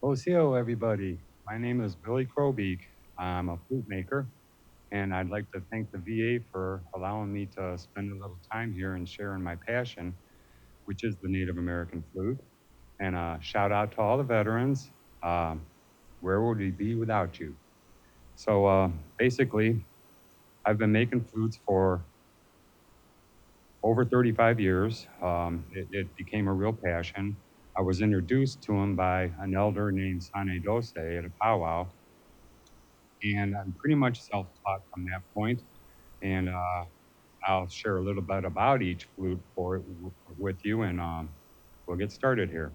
Osio, everybody. My name is Billy Crowbeak. I'm a flute maker, and I'd like to thank the VA for allowing me to spend a little time here and sharing my passion, which is the Native American flute. And shout out to all the veterans. Um, where would we be without you? So basically, I've been making flutes for over 35 years. It became a real passion. I was introduced to them by an elder named Sane Dose at a powwow, and I'm pretty much self-taught from that point. And I'll share a little bit about each flute with you, and we'll get started here.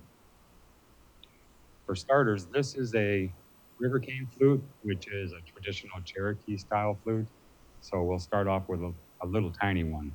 For starters, this is a river cane flute, which is a traditional Cherokee style flute. So we'll start off with a little tiny one.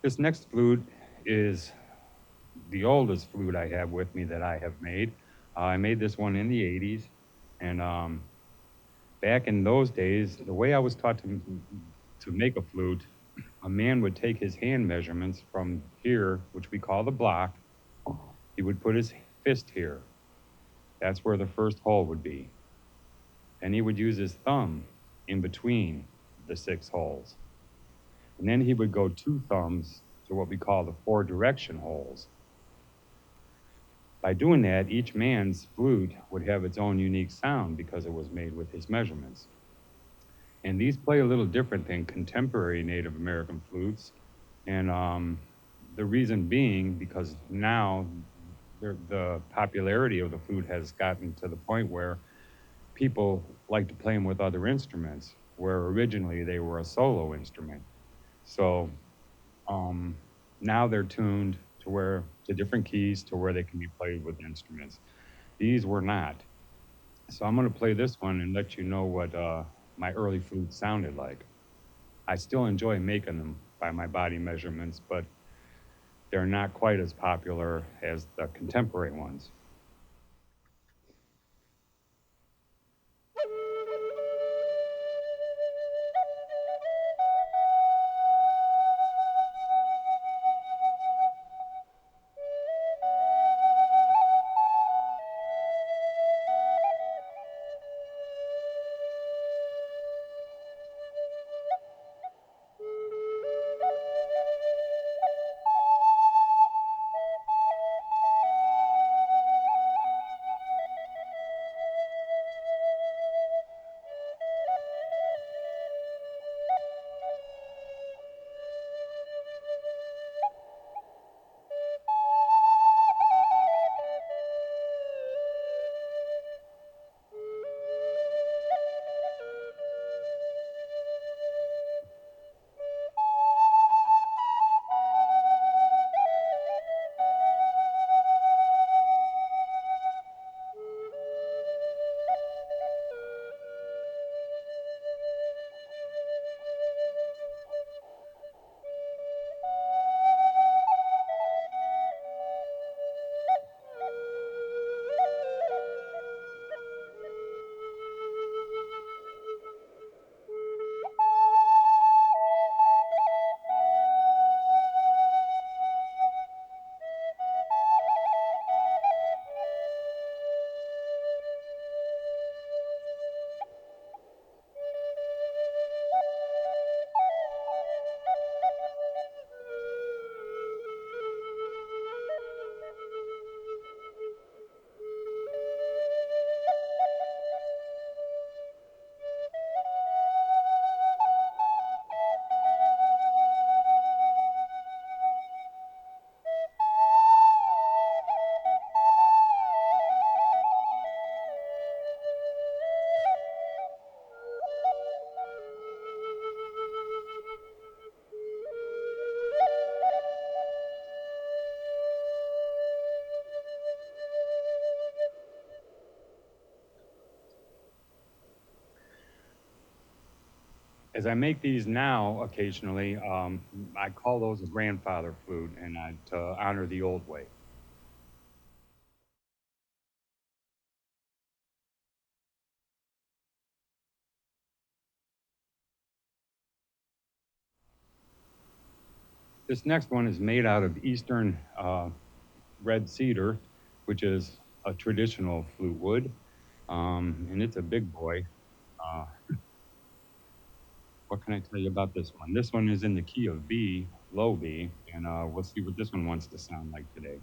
This next flute is the oldest flute I have with me that I have made. I made this one in the 80s, and back in those days, the way I was taught to make a flute, a man would take his hand measurements from here, which we call the block. He would put his fist here. That's where the first hole would be. And he would use his thumb in between the six holes. And then he would go two thumbs to what we call the four direction holes. By doing that, each man's flute would have its own unique sound because it was made with his measurements. And these play a little different than contemporary Native American flutes. And the reason being because now the popularity of the flute has gotten to the point where people like to play them with other instruments, where originally they were a solo instrument. So now they're tuned to where to different keys to where they can be played with instruments. These were not. So I'm going to play this one and let you know what my early flutes sounded like. I still enjoy making them by my body measurements, but they're not quite as popular as the contemporary ones. As I make these now, occasionally, I call those a grandfather flute, and to honor the old way. This next one is made out of eastern red cedar, which is a traditional flute wood, and it's a big boy. Uh, what can I tell you about this one? This one is in the key of B, low B, and we'll see what this one wants to sound like today.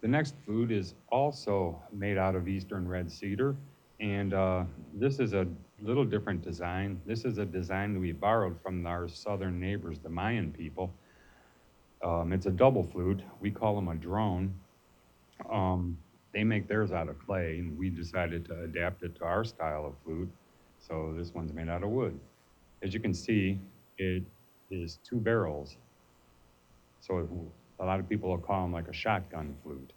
The next flute is also made out of eastern red cedar, and this is a little different design. This is a design that we borrowed from our southern neighbors, the Mayan people. It's a double flute. We call them a drone. Um, they make theirs out of clay, and we decided to adapt it to our style of flute. So this one's made out of wood. As you can see, it is two barrels. So a lot of people will call them like a shotgun flute.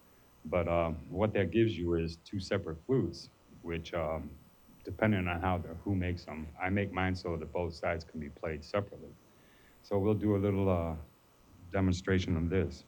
But what that gives you is two separate flutes, which, depending on who makes them, I make mine so that both sides can be played separately. So we'll do a little demonstration of this.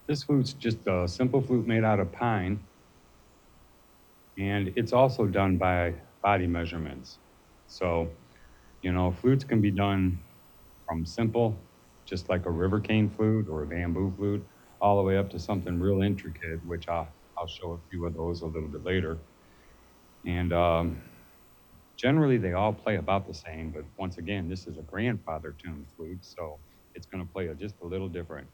This flute's just a simple flute made out of pine, and it's also done by body measurements. So, flutes can be done from simple, just like a river cane flute or a bamboo flute, all the way up to something real intricate, which I'll show a few of those a little bit later. And generally, they all play about the same, but once again, this is a grandfather tuned flute, so it's going to play just a little different.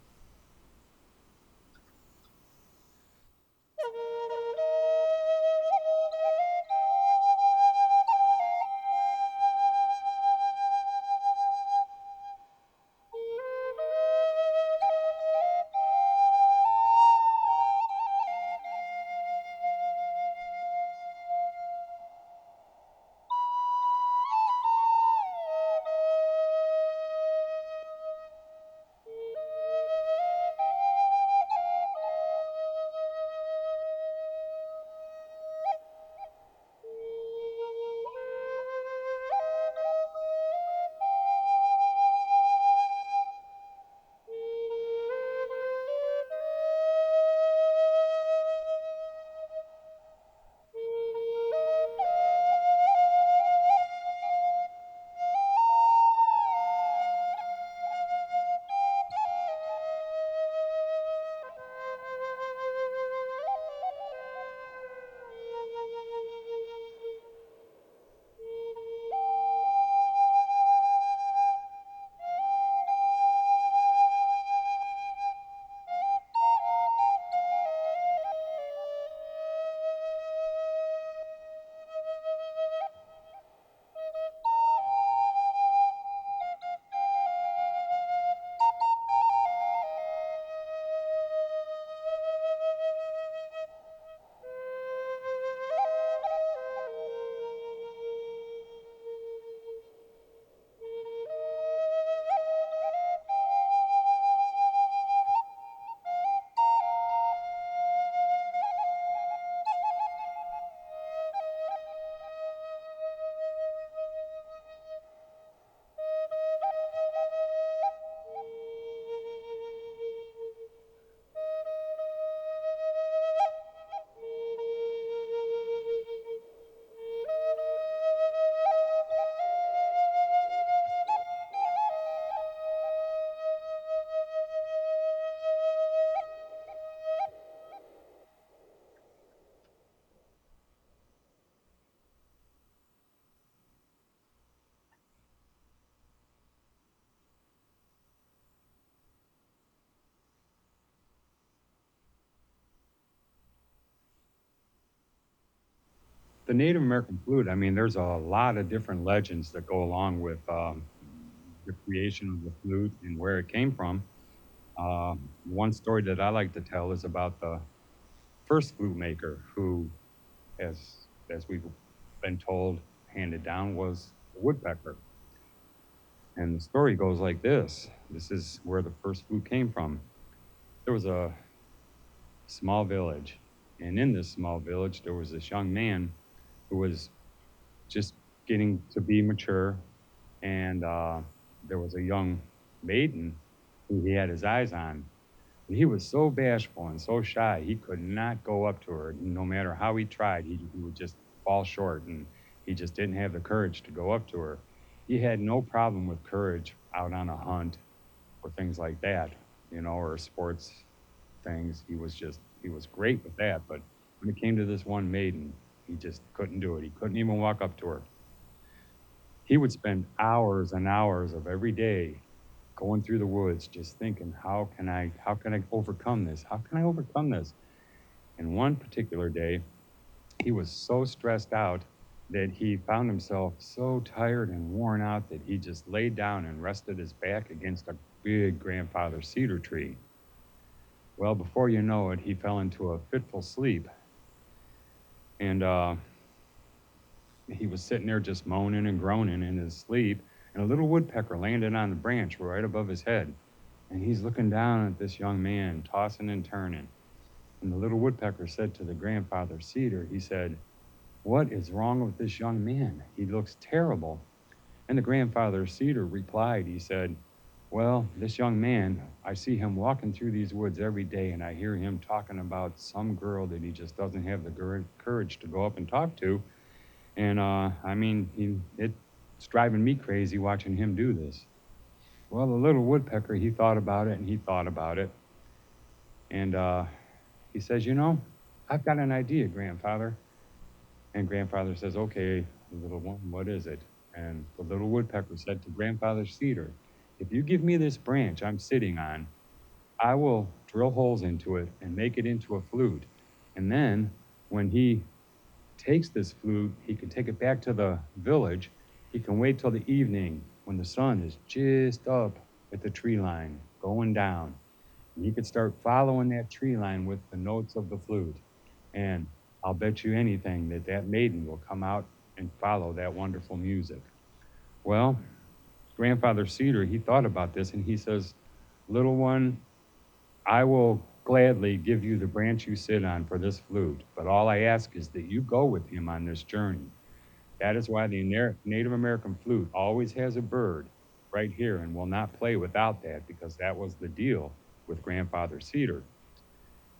The Native American flute, I mean, there's a lot of different legends that go along with the creation of the flute and where it came from. One story that I like to tell is about the first flute maker who, as we've been told, handed down, was the woodpecker. And the story goes like this. This is where the first flute came from. There was a small village, and in this small village, there was this young man who was just getting to be mature, and there was a young maiden who he had his eyes on. And he was so bashful and so shy, he could not go up to her. No matter how he tried, he would just fall short, and he just didn't have the courage to go up to her. He had no problem with courage out on a hunt or things like that, or sports things. He was great with that. But when it came to this one maiden, he just couldn't do it. He couldn't even walk up to her. He would spend hours and hours of every day going through the woods just thinking, how can I overcome this? How can I overcome this? And one particular day, he was so stressed out that he found himself so tired and worn out that he just laid down and rested his back against a big grandfather cedar tree. Well, before you know it, he fell into a fitful sleep. And he was sitting there just moaning and groaning in his sleep, and a little woodpecker landed on the branch right above his head. And he's looking down at this young man, tossing and turning. And the little woodpecker said to the grandfather cedar, he said, "What is wrong with this young man? He looks terrible." And the grandfather cedar replied, he said, Well, this young man, I see him walking through these woods every day, and I hear him talking about some girl that he just doesn't have the courage to go up and talk to. And I mean, it's driving me crazy watching him do this. Well, the little woodpecker, he thought about it and he thought about it. And he says, You know, I've got an idea, grandfather. And grandfather says, Okay, little one, what is it? And the little woodpecker said to grandfather Cedar, If you give me this branch I'm sitting on, I will drill holes into it and make it into a flute. And then when he takes this flute, he can take it back to the village. He can wait till the evening when the sun is just up at the tree line, going down. And he could start following that tree line with the notes of the flute. And I'll bet you anything that that maiden will come out and follow that wonderful music. Well, grandfather Cedar, he thought about this and he says, Little one, I will gladly give you the branch you sit on for this flute, but all I ask is that you go with him on this journey. That is why the Native American flute always has a bird right here and will not play without that because that was the deal with grandfather Cedar.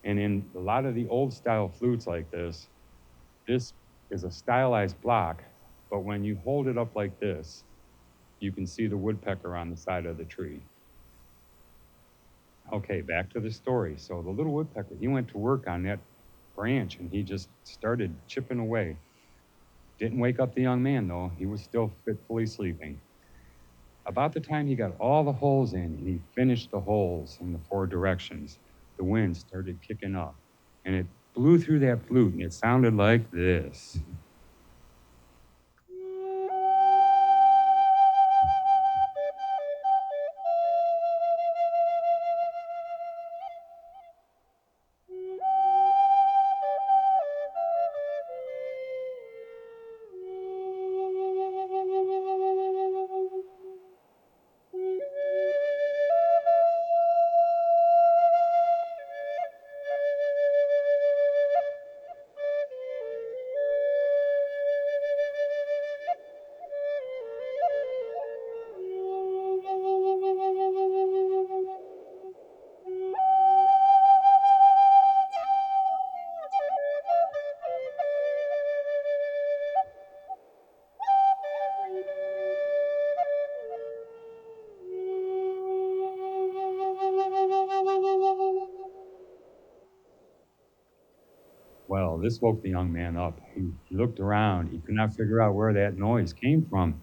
And in a lot of the old style flutes like this is a stylized block, but when you hold it up like this, you can see the woodpecker on the side of the tree. Okay, back to the story. So the little woodpecker, he went to work on that branch and he just started chipping away. Didn't wake up the young man though, he was still fitfully sleeping. About the time he got all the holes in and he finished the holes in the four directions, the wind started kicking up and it blew through that flute and it sounded like this. Well, this woke the young man up. He looked around. He could not figure out where that noise came from.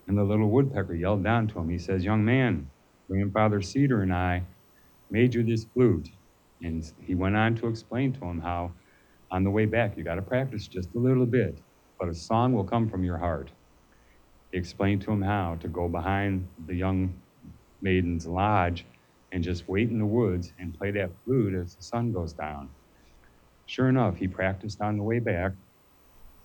And the little woodpecker yelled down to him. He says, Young man, grandfather Cedar and I made you this flute. And he went on to explain to him how on the way back you got to practice just a little bit, but a song will come from your heart. He explained to him how to go behind the young maiden's lodge and just wait in the woods and play that flute as the sun goes down. Sure enough, he practiced on the way back.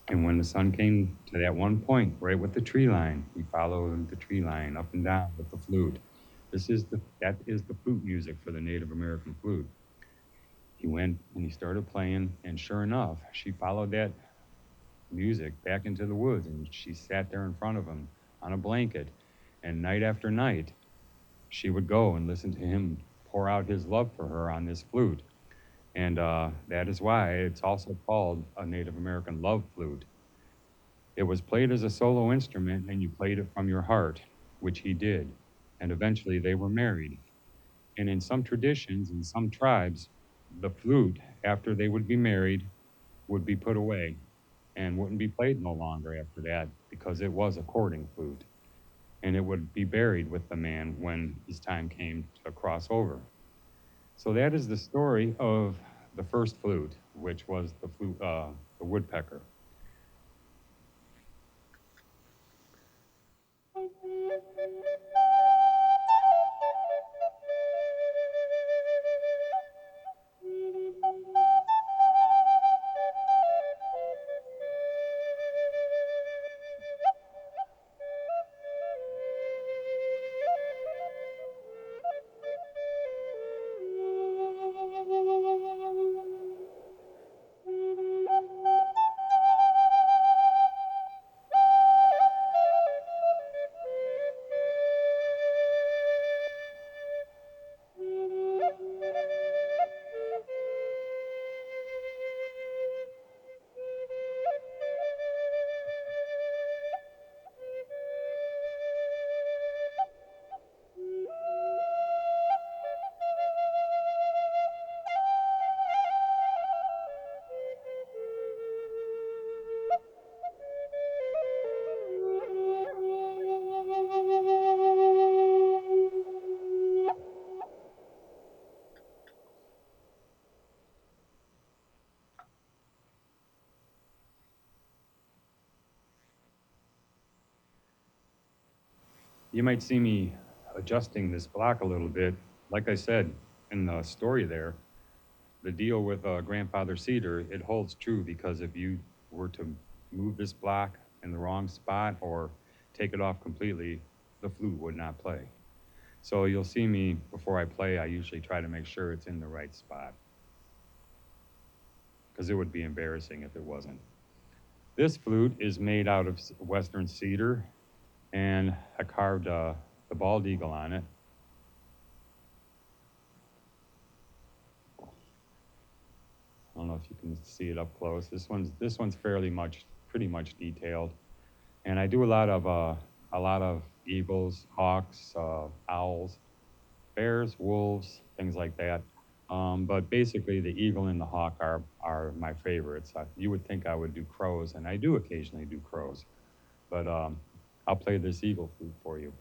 And when the sun came to that one point, right with the tree line, he followed the tree line up and down with the flute. That is the flute music for the Native American flute. He went and he started playing, and sure enough, she followed that music back into the woods, and she sat there in front of him on a blanket. And night after night, she would go and listen to him pour out his love for her on this flute. And that is why it's also called a Native American love flute. It was played as a solo instrument, and you played it from your heart, which he did. And eventually they were married. And in some traditions, in some tribes, the flute, after they would be married, would be put away and wouldn't be played no longer after that because it was a courting flute. And it would be buried with the man when his time came to cross over. So that is the story of the first flute, which was the woodpecker. You might see me adjusting this block a little bit. Like I said in the story there, the deal with grandfather Cedar, it holds true because if you were to move this block in the wrong spot or take it off completely, the flute would not play. So you'll see me before I play, I usually try to make sure it's in the right spot because it would be embarrassing if it wasn't. This flute is made out of western cedar, and I carved the bald eagle on it. I don't know if you can see it up close. This one's pretty much detailed, and I do a lot of eagles, hawks, owls, bears, wolves, things like that. But basically, the eagle and the hawk are my favorites. You would think I would do crows, and I do occasionally do crows, but I'll play this eagle flute for you.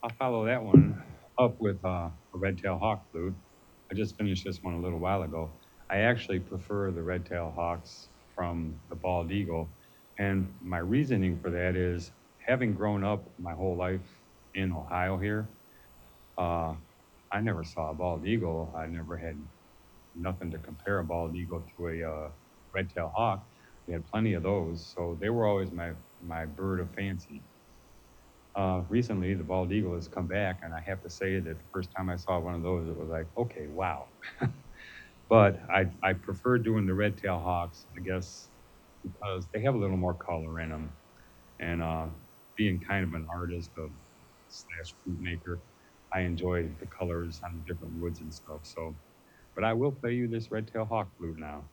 I'll follow that one up with a red-tailed hawk flute. I just finished this one a little while ago. I actually prefer the red-tailed hawks from the bald eagle, and my reasoning for that is having grown up my whole life in Ohio here, uh, I never saw a bald eagle. I never had nothing to compare a bald eagle to a red-tailed hawk. We had plenty of those, so they were always my bird of fancy. Recently, the bald eagle has come back, and I have to say that the first time I saw one of those, it was like, okay, wow. But I prefer doing the red tail hawks, I guess, because they have a little more color in them, and being kind of an artist of slash fruit maker, I enjoy the colors on the different woods and stuff. So, but I will play you this red tail hawk flute now.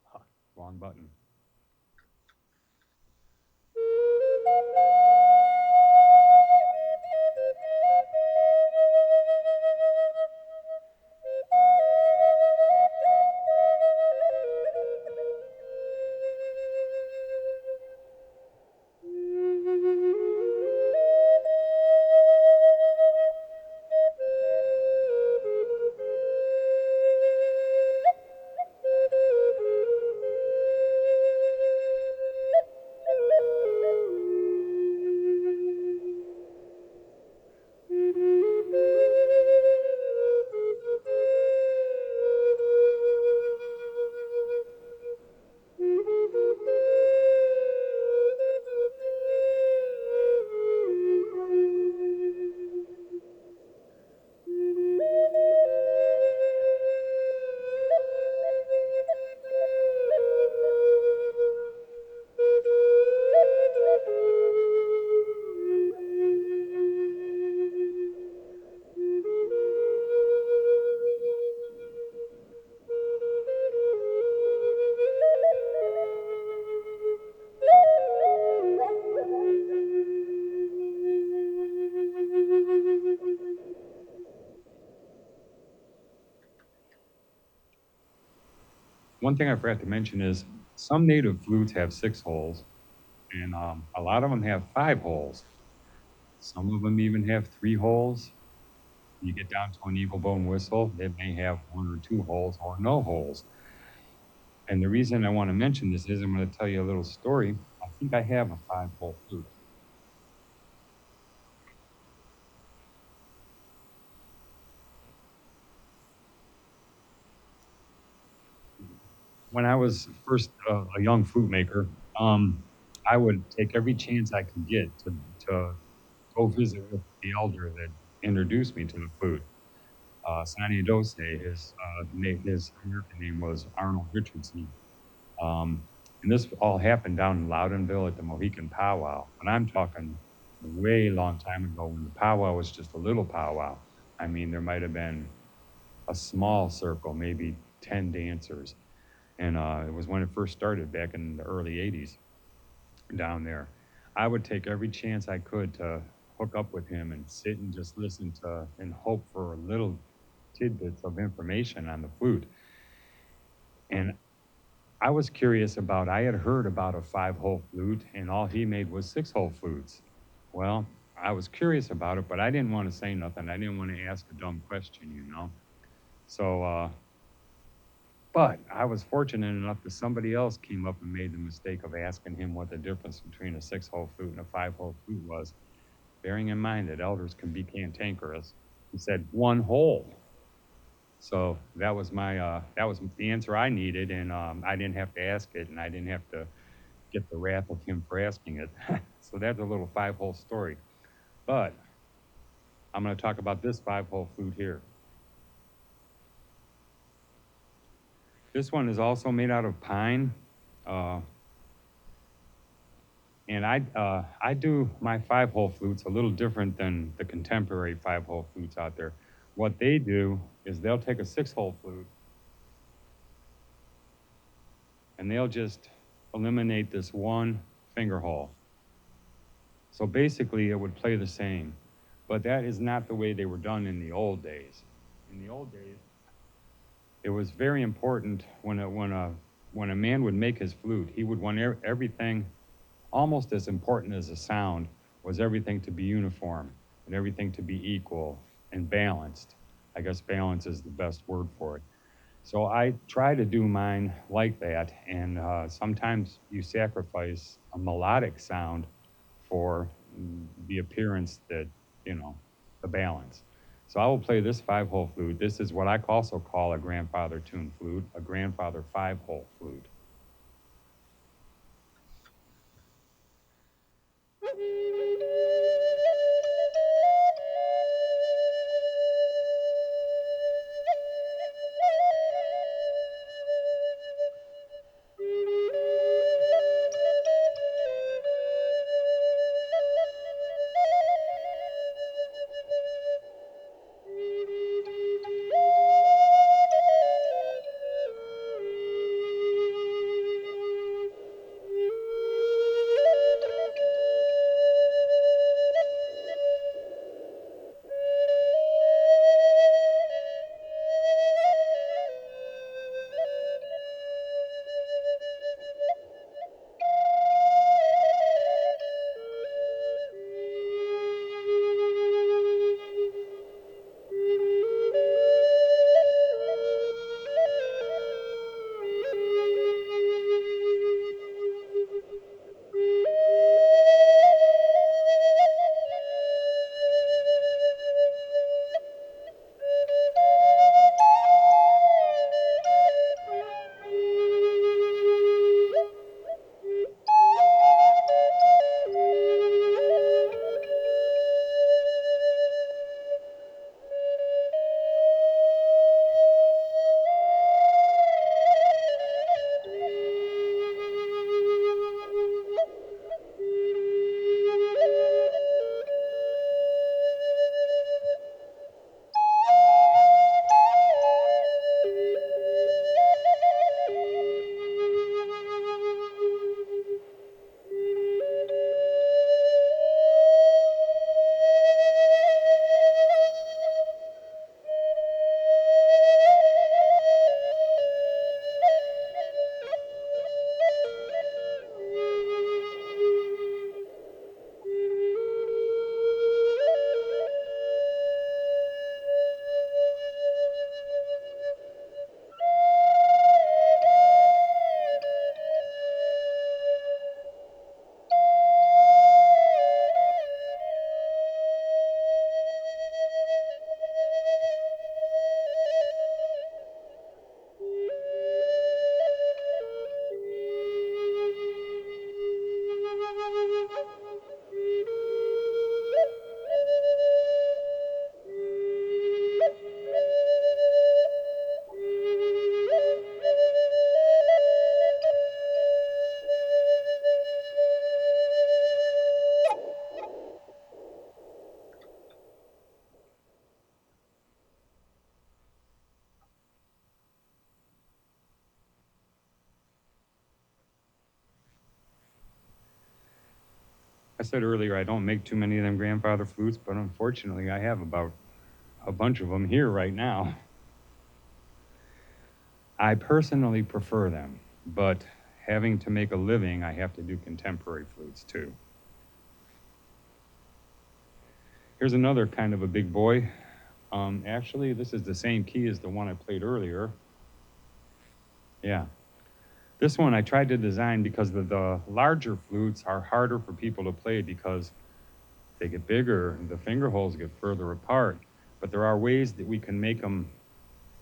Huh, wrong button. One thing I forgot to mention is some native flutes have 6 holes, and a lot of them have 5 holes. Some of them even have 3 holes. You get down to an eagle bone whistle, it may have 1 or 2 holes or no holes. And the reason I want to mention this is I'm going to tell you a little story. I think I have a 5 hole flute. When I was first a young flute maker, I would take every chance I could get to go visit with the elder that introduced me to the flute. Sonny Dose, his American name was Arnold Richardson. Um, and this all happened down in Loudonville at the Mohican Powwow. And I'm talking a way long time ago when the powwow was just a little powwow. I mean, there might have been a small circle, maybe 10 dancers. And it was when it first started back in the early 80s down there. I would take every chance I could to hook up with him and sit and just listen to and hope for little tidbits of information on the flute. And I was curious about, I had heard about a 5 hole flute, and all he made was 6 hole flutes. Well, I was curious about it, but I didn't want to say nothing. I didn't want to ask a dumb question, you know? So, but I was fortunate enough that somebody else came up and made the mistake of asking him what the difference between a 6 hole flute and a 5 hole flute was, bearing in mind that elders can be cantankerous. He said, 1 hole. So that was the answer I needed, and I didn't have to ask it, and I didn't have to get the wrath of him for asking it. So that's a little 5 hole story. But I'm going to talk about this 5 hole flute here. This one is also made out of pine. Uh, and I do my 5 hole flutes a little different than the contemporary 5 hole flutes out there. What they do is they'll take a 6 hole flute and they'll just eliminate this one finger hole. So basically, it would play the same. But that is not the way they were done in the old days. In the old days, it was very important when a man would make his flute, he would want everything, almost as important as the sound, was everything to be uniform and everything to be equal and balanced. I guess balance is the best word for it. So I try to do mine like that, and sometimes you sacrifice a melodic sound for the appearance that, you know, the balance. So I will play this 5 hole flute. This is what I also call a grandfather tune flute, a grandfather 5 hole flute. I said earlier I don't make too many of them grandfather flutes, but unfortunately I have about a bunch of them here right now. I personally prefer them, but having to make a living, I have to do contemporary flutes too. Here's another kind of a big boy. Actually, this is the same key as the one I played earlier. Yeah. This one I tried to design because the larger flutes are harder for people to play because they get bigger, the finger holes get further apart. But there are ways that we can make them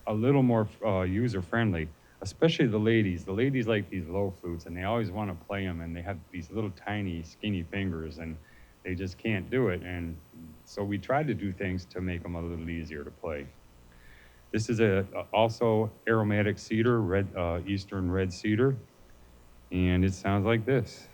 a little more user-friendly, especially the ladies. The ladies like these low flutes, and they always want to play them, and they have these little tiny, skinny fingers, and they just can't do it. And so we tried to do things to make them a little easier to play. This is also aromatic cedar, red eastern red cedar, and it sounds like this.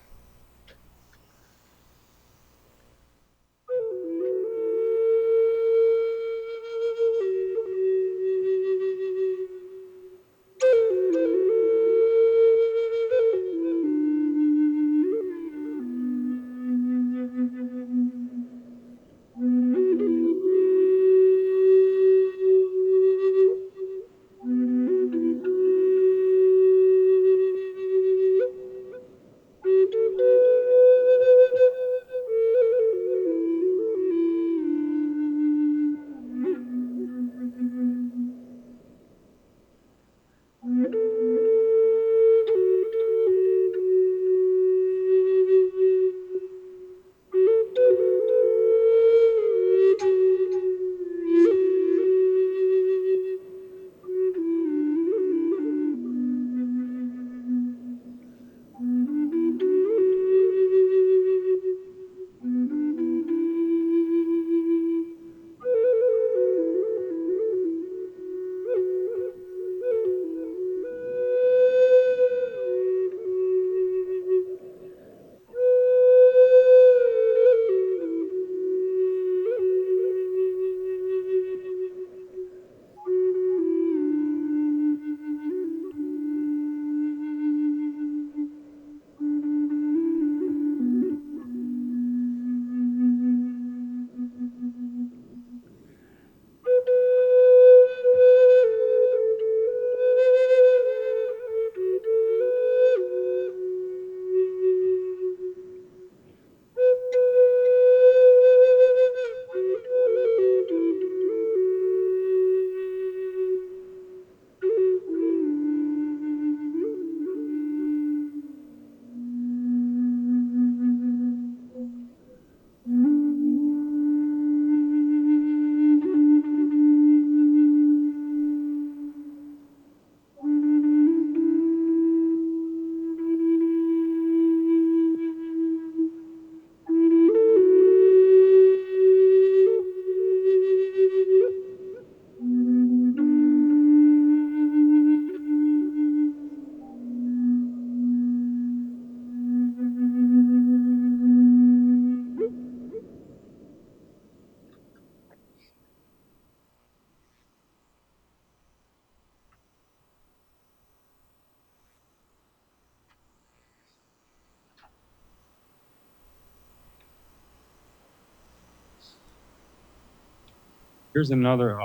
Here's another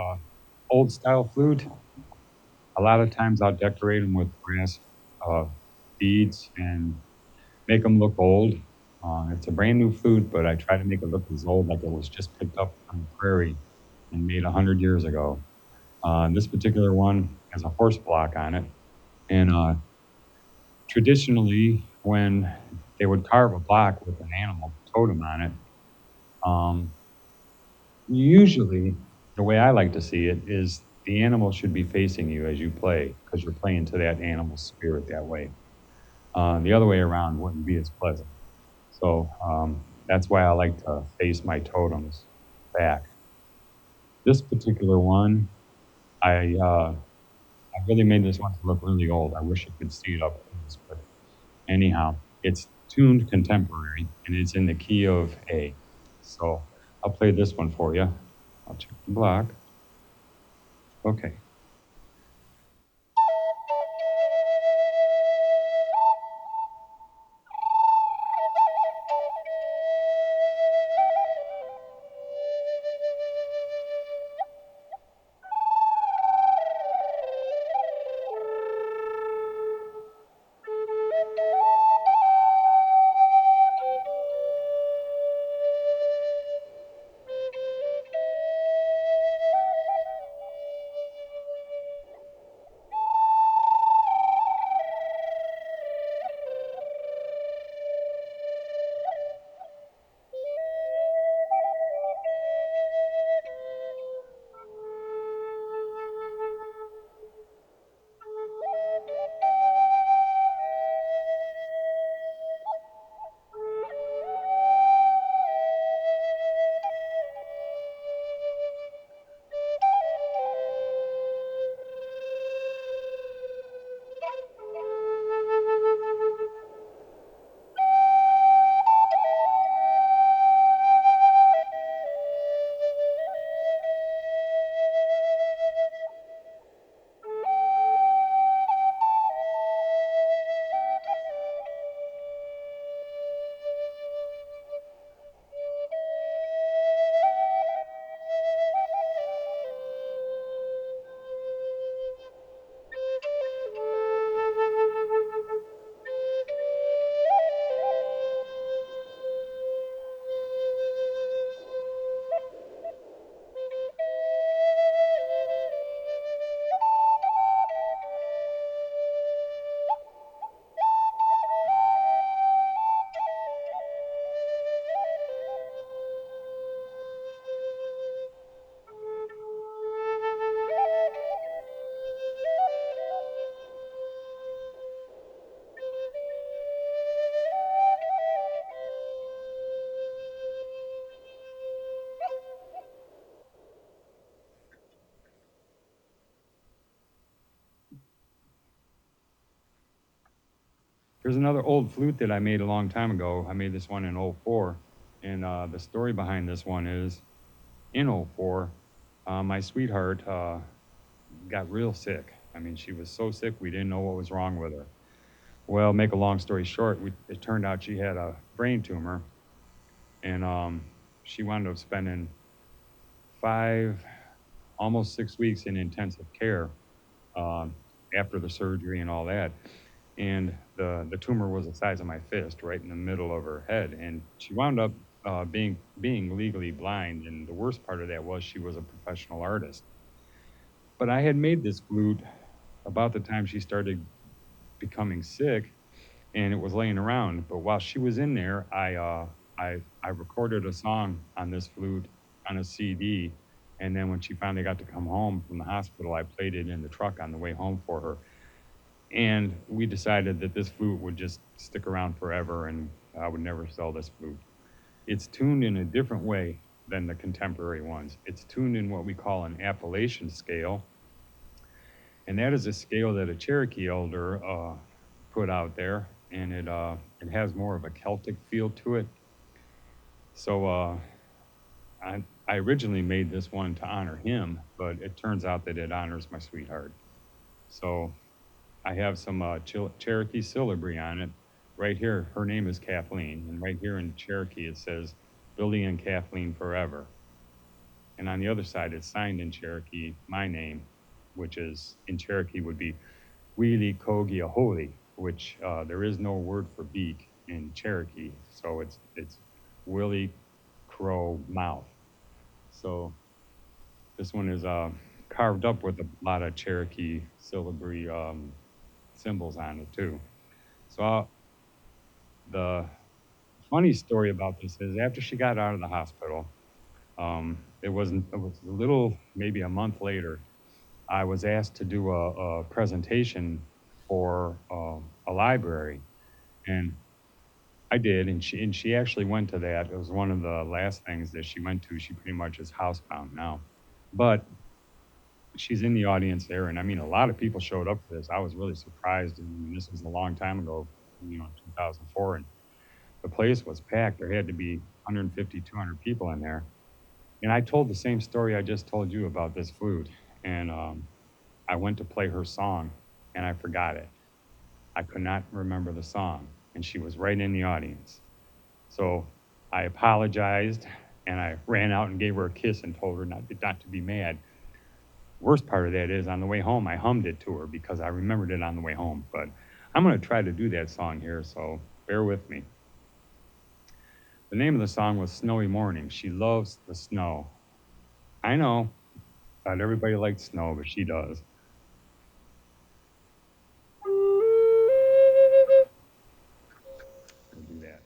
old style flute. A lot of times I'll decorate them with brass uh, beads and make them look old. It's a brand new flute, but I try to make it look as old like it was just picked up from the prairie and made 100 years ago. This particular one has a horse block on it. And traditionally, when they would carve a block with an animal totem on it, um, usually the way I like to see it is the animal should be facing you as you play because you're playing to that animal's spirit that way. The other way around wouldn't be as pleasant. So that's why I like to face my totems back. This particular one, I really made this one to look really old. I wish you could see it up close, but anyhow, it's tuned contemporary and it's in the key of A. So I'll play this one for you. I'll check the block. Okay. Here's another old flute that I made a long time ago. I made this one in '04, and the story behind this one is in '04, my sweetheart got real sick. I mean, she was so sick we didn't know what was wrong with her. Well, make a long story short, it turned out she had a brain tumor, and she wound up spending 5, almost 6 weeks in intensive care um, after the surgery and all that. And the tumor was the size of my fist, right in the middle of her head, and she wound up being legally blind. And the worst part of that was she was a professional artist. But I had made this flute about the time she started becoming sick, and it was laying around. But while she was in there, I recorded a song on this flute on a CD, and then when she finally got to come home from the hospital, I played it in the truck on the way home for her. And we decided that this flute would just stick around forever, and I would never sell this flute. It's tuned in a different way than the contemporary ones. It's tuned in what we call an Appalachian scale, and that is a scale that a Cherokee elder put out there, and it has more of a Celtic feel to it. So I originally made this one to honor him, but it turns out that it honors my sweetheart. So I have some Cherokee syllabary on it. Right here, her name is Kathleen, and right here in Cherokee it says, "Billy and Kathleen forever." And on the other side, it's signed in Cherokee, my name, which is in Cherokee would be Wheelie Kogi Aholi, which there is no word for beak in Cherokee, so it's Willie Crow Mouth. So this one is carved up with a lot of Cherokee syllabary symbols on it too. So the funny story about this is after she got out of the hospital, it was a little, maybe a month later, I was asked to do a presentation for a library, and I did, and she actually went to that. It was one of the last things that she went to. She pretty much is housebound now, but she's in the audience there, and I mean, a lot of people showed up for this. I was really surprised. I mean, this was a long time ago, 2004, and the place was packed. There had to be 150, 200 people in there. And I told the same story I just told you about this flute. And I went to play her song, and I forgot it. I could not remember the song, and she was right in the audience. So I apologized, and I ran out and gave her a kiss and told her not to be mad. Worst part of that is on the way home, I hummed it to her because I remembered it on the way home. But I'm going to try to do that song here, so bear with me. The name of the song was Snowy Morning. She loves the snow. I know, not everybody likes snow, but she does. We'll do that.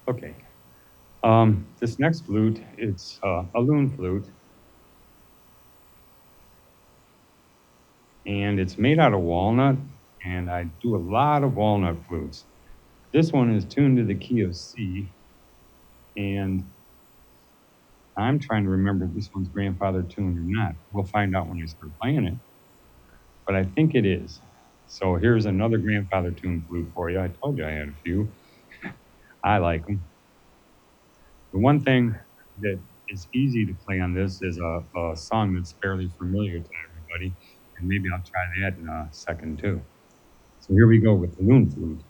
Okay. This next flute, it's a Loon Flute, and it's made out of walnut, and I do a lot of walnut flutes. This one is tuned to the key of C, and I'm trying to remember if this one's grandfather tuned or not. We'll find out when I start playing it, but I think it is. So here's another grandfather tuned flute for you. I told you I had a few. I like them. The one thing that is easy to play on this is a song that's fairly familiar to everybody, and maybe I'll try that in a second too. So here we go with the Loon Flute.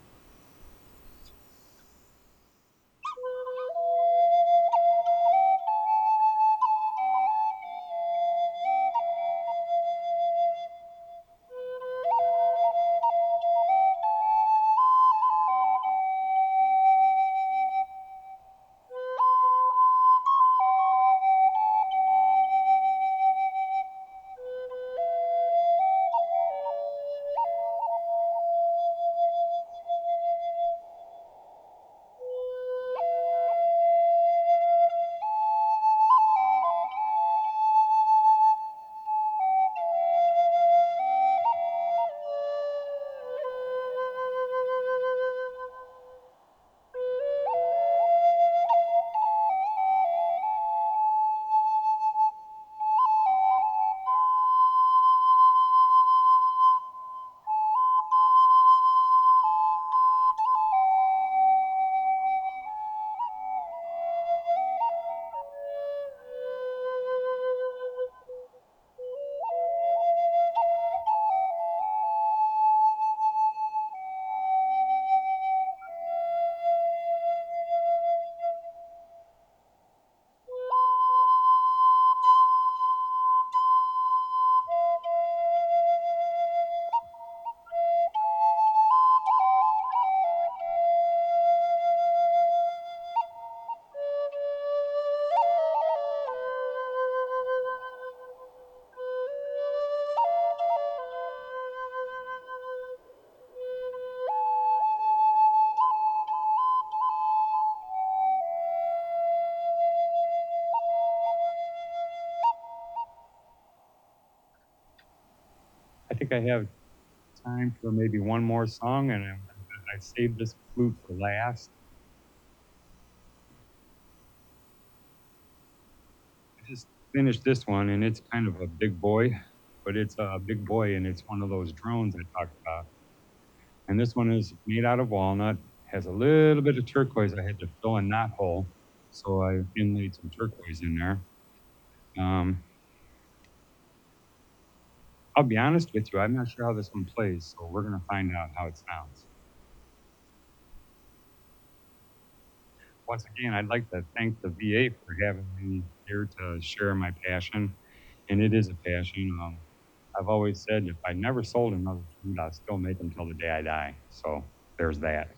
I think I have time for maybe one more song, and I saved this flute for last. I just finished this one, and it's kind of a big boy, but it's a big boy, and it's one of those drones I talked about. And this one is made out of walnut, has a little bit of turquoise. I had to fill a knot hole, so I inlaid some turquoise in there. Um, I'll be honest with you, I'm not sure how this one plays, so we're going to find out how it sounds. Once again, I'd like to thank the VA for having me here to share my passion, and it is a passion. I've always said if I never sold another flute, I'll still make them till the day I die. So there's that.